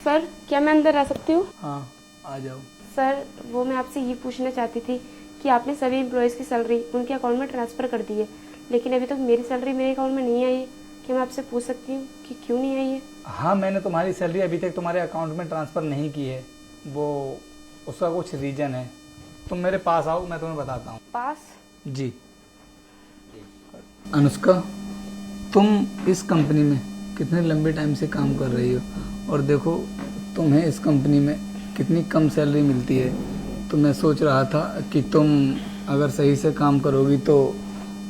Sir क्या मैं अंदर आ सकती हूँ? हाँ आ जाओ। सर वो मैं आपसे ये पूछना चाहती थी कि आपने सभी एम्प्लॉयज़ की सैलरी उनके अकाउंट में ट्रांसफ़र कर दी है, लेकिन अभी तक मेरी सैलरी मेरे अकाउंट में नहीं आई है। क्या मैं आपसे पूछ सकती हूँ कि क्यों नहीं आई है? हाँ मैंने तुम्हारी सैलरी अभी तक तुम्हारे अकाउंट में ट्रांसफ़र नहीं की है, वो उसका कुछ रीज़न है। तुम मेरे पास आओ, मैं तुम्हें बताता हूँ। पास? जी अनुष्का, तुम इस कंपनी में कितने लंबे टाइम से काम कर रही हो और देखो तुम्हें इस कंपनी में कितनी कम सैलरी मिलती है। तो मैं सोच रहा था कि तुम अगर सही से काम करोगी तो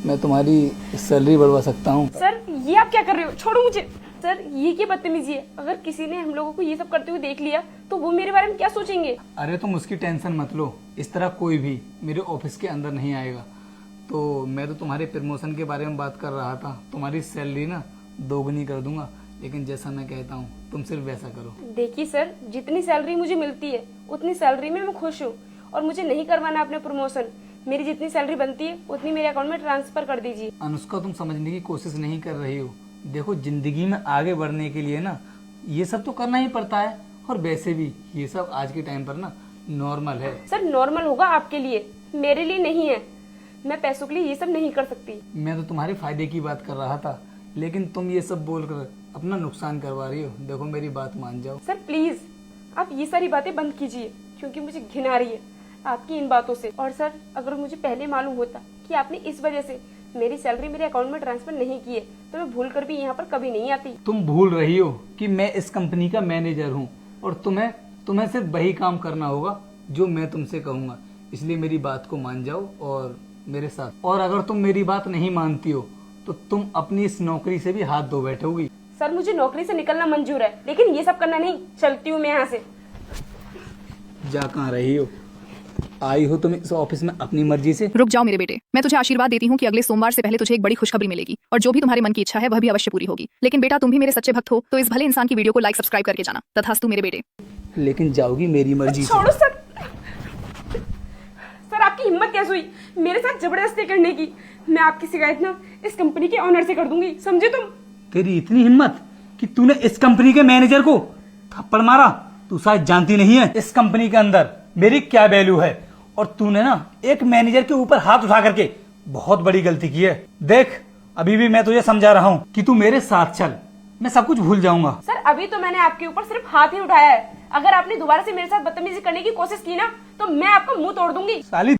मैं तुम्हारी सैलरी बढ़वा सकता हूँ। सर ये आप क्या कर रहे हो? छोड़ो मुझे। सर ये क्या बदतमीजी है? अगर किसी ने हम लोगों को ये सब करते हुए देख लिया तो वो मेरे बारे में क्या सोचेंगे? अरे तुम उसकी टेंशन मत लो, इस तरह कोई भी मेरे ऑफिस के अंदर नहीं आएगा। तो मैं तो तुम्हारे प्रमोशन के बारे में बात कर रहा था। तुम्हारी सैलरी ना दोगुनी कर दूंगा, लेकिन जैसा मैं कहता हूँ तुम सिर्फ वैसा करो। देखिए सर, जितनी सैलरी मुझे मिलती है उतनी सैलरी में मैं खुश हूँ और मुझे नहीं करवाना अपने प्रमोशन। मेरी जितनी सैलरी बनती है उतनी मेरे अकाउंट में ट्रांसफर कर दीजिए। अनुष्का, तुम समझने की कोशिश नहीं कर रही हो। देखो जिंदगी में आगे बढ़ने के लिए ना ये सब तो करना ही पड़ता है, और वैसे भी ये सब आज के टाइम पर ना नॉर्मल है। सर नॉर्मल होगा आपके लिए, मेरे लिए नहीं है। मैं पैसों के लिए ये सब नहीं कर सकती। मैं तो तुम्हारे फायदे की बात कर रहा था, लेकिन तुम ये सब बोलकर अपना नुकसान करवा रही हो। देखो मेरी बात मान जाओ। सर प्लीज आप ये सारी बातें बंद कीजिए, क्योंकि मुझे घिन आ रही है आपकी इन बातों से। और सर अगर मुझे पहले मालूम होता कि आपने इस वजह से मेरी सैलरी मेरे अकाउंट में ट्रांसफर नहीं की है तो मैं भूल कर भी यहाँ पर कभी नहीं आती। तुम भूल रही हो कि मैं इस कंपनी का मैनेजर हूँ और तुम्हें सिर्फ वही काम करना होगा जो मैं तुमसे कहूँगा। इसलिए मेरी बात को मान जाओ और मेरे साथ। और अगर तुम मेरी बात नहीं मानती हो तो तुम अपनी इस नौकरी से भी हाथ धो बैठोगी। सर मुझे नौकरी से निकलना मंजूर है, लेकिन ये सब करना नहीं। चलती हूँ मैं यहाँ से। जा कहाँ रही हो? आई हो तुम इस ऑफिस में अपनी मर्जी से? रुक जाओ मेरे बेटे, मैं तुझे आशीर्वाद देती हूँ कि अगले सोमवार से पहले तुझे एक बड़ी खुशखबरी मिलेगी और जो भी तुम्हारे मन की इच्छा है वह भी अवश्य पूरी होगी। लेकिन बेटा तुम भी मेरे सच्चे भक्त हो तो इस भले इंसान की वीडियो को लाइक सब्सक्राइब करके जाना। तथास्तु मेरे बेटे। लेकिन जाओगी मेरी मर्जी से। छोड़ो सर। सर आपकी हिम्मत कैसे हुई मेरे साथ जबरदस्ती करने की? मैं आपकी शिकायत ना इस कंपनी के ऑनर से कर दूंगी, समझे तुम? तेरी इतनी हिम्मत कि तूने इस कंपनी के मैनेजर को थप्पड़ मारा? तू शायद जानती नहीं है इस कंपनी के अंदर मेरी क्या वैल्यू है, और तूने ना एक मैनेजर के ऊपर हाथ उठा करके बहुत बड़ी गलती की है। देख अभी भी मैं तुझे समझा रहा हूँ कि तू मेरे साथ चल, मैं सब कुछ भूल जाऊंगा। सर अभी तो मैंने आपके ऊपर सिर्फ हाथ ही उठाया है। अगर आपने दोबारा से मेरे साथ बदतमीजी करने की कोशिश की ना तो मैं आपका मुंह तोड़ दूंगी। साली